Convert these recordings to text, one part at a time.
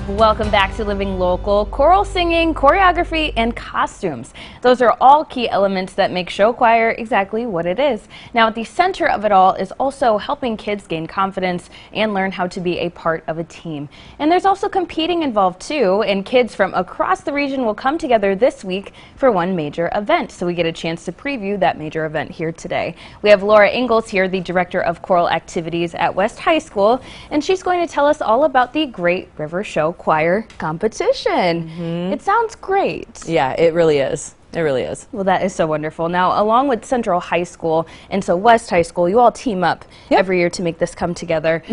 Welcome back to Living Local. Choral singing, choreography, and costumes. Those are all key elements that make show choir exactly what it is. Now, at the center of it all is also helping kids gain confidence and learn how to be a part of a team. And there's also competing involved too, and kids from across the region will come together this week for one major event. So we get a chance to preview that major event here today. We have Laura Engals here, the Director of Choral Activities at West High School, and she's going to tell us all about the Great River Show Choir competition. It sounds great. Yeah, it really is. It really is. Well, that is so wonderful. Now, along with Central High School and so West High School, you all team up every year to make this come together.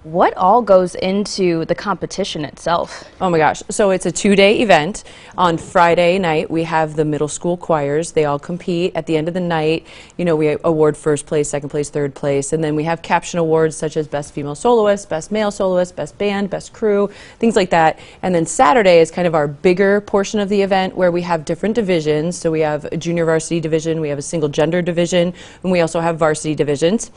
What all goes into the competition itself? Oh my gosh. So it's a 2-day event. On Friday night, we have the middle school choirs. They all compete. At the end of the night, you know, we award first place, second place, third place. And then we have caption awards such as Best Female Soloist, Best Male Soloist, Best Band, Best Crew, things like that. And then Saturday is kind of our bigger portion of the event where we have different divisions. So we have a junior varsity division, we have a single gender division, and we also have varsity divisions.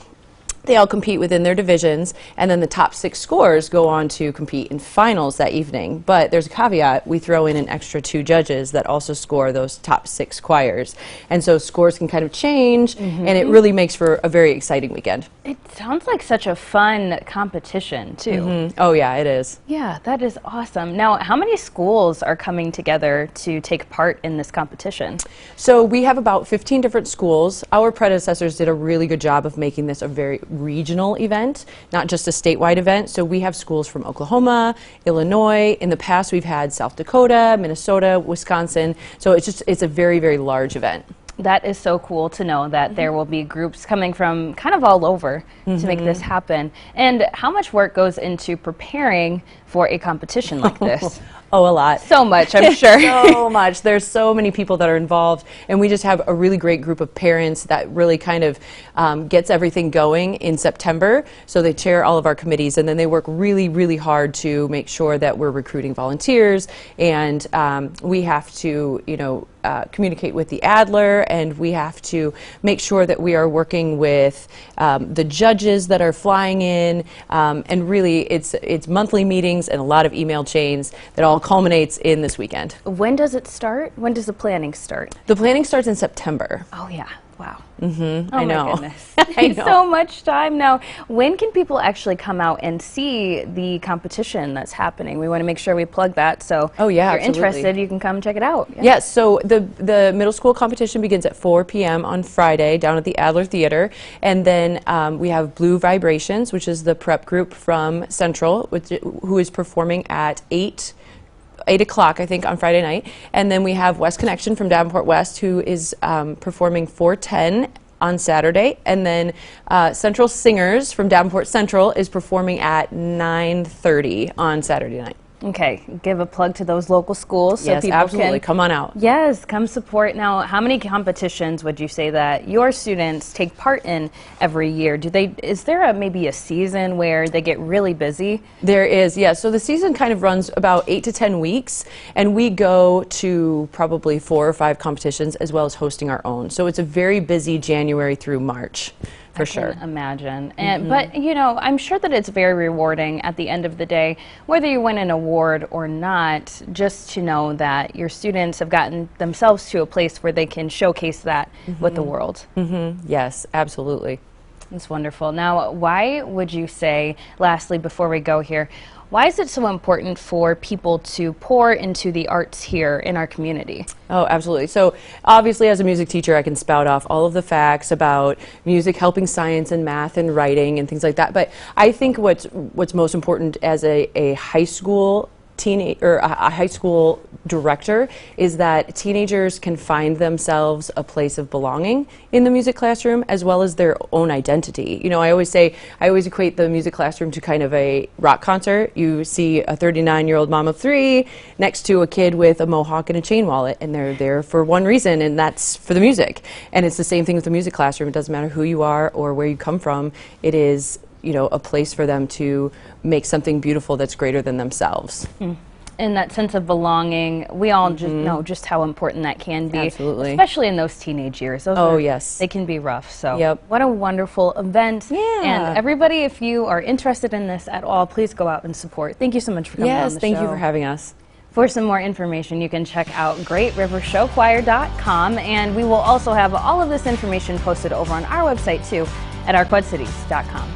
They all compete within their divisions, and then the top 6 scores go on to compete in finals that evening. But there's a caveat: we throw in an extra 2 judges that also score those top 6 choirs. And so scores can kind of change, and it really makes for a very exciting weekend. It sounds like such a fun competition, too. Oh yeah, it is. Yeah, that is awesome. Now, how many schools are coming together to take part in this competition? So we have about 15 different schools. Our predecessors did a really good job of making this a very regional event, not just a statewide event. So we have schools from Oklahoma, Illinois. In the past, we've had South Dakota, Minnesota, Wisconsin. So it's a very, very large event. That is so cool to know that there will be groups coming from kind of all over to make this happen. And how much work goes into preparing for a competition like this? Oh, a lot. So much, I'm sure. So much. There's so many people that are involved, and we just have a really great group of parents that really kind of gets everything going in September. So they chair all of our committees, and then they work really, really hard to make sure that we're recruiting volunteers, and we have to, you know, communicate with the Adler, and we have to make sure that we are working with the judges that are flying in, and really it's monthly meetings and a lot of email chains that all culminates in this weekend. When does it start? When does the planning start? The planning starts in September. Oh yeah, wow. Oh, I know. My goodness. I know. So much time now. When can people actually come out and see the competition that's happening? We want to make sure we plug that, so oh, yeah, if you're interested, you can come check it out. Yes, so the middle school competition begins at 4 p.m. on Friday down at the Adler Theater, and then we have Blue Vibrations, which is the prep group from Central, who is performing at 8 o'clock, I think, on Friday night. And then we have West Connection from Davenport West, who is performing 4:10 on Saturday. And then Central Singers from Davenport Central is performing at 9:30 on Saturday night. Okay, give a plug to those local schools so yes, people absolutely. can come on out. Yes, come support. Now, how many competitions would you say that your students take part in every year? Is there maybe a season where they get really busy? There is, yes. So the season kind of runs about 8 to 10 weeks, and we go to probably 4 or 5 competitions as well as hosting our own. So it's a very busy January through March. For sure. I can imagine. But, you know, I'm sure that it's very rewarding at the end of the day, whether you win an award or not, just to know that your students have gotten themselves to a place where they can showcase that with the world. Yes, absolutely. That's wonderful. Now, why would you say, lastly, before we go here, why is it so important for people to pour into the arts here in our community? Oh, absolutely. So obviously, as a music teacher, I can spout off all of the facts about music helping science and math and writing and things like that. But I think what's most important as a high school a high school director is that teenagers can find themselves a place of belonging in the music classroom as well as their own identity. You know, I always equate the music classroom to kind of a rock concert. You see a 39-year-old mom of 3 next to a kid with a mohawk and a chain wallet, and they're there for one reason, and that's for the music. And it's the same thing with the music classroom. It doesn't matter who you are or where you come from. It is, you know, a place for them to make something beautiful that's greater than themselves. and that sense of belonging. We all just know just how important that can be. Absolutely. Especially in those teenage years. Yes. They can be rough. So Yep. what a wonderful event. Yeah. And everybody, if you are interested in this at all, please go out and support. Thank you so much for coming on the show. Yes, thank you for having us. For some more information, you can check out greatrivershowchoir.com, and we will also have all of this information posted over on our website too at ourquadcities.com.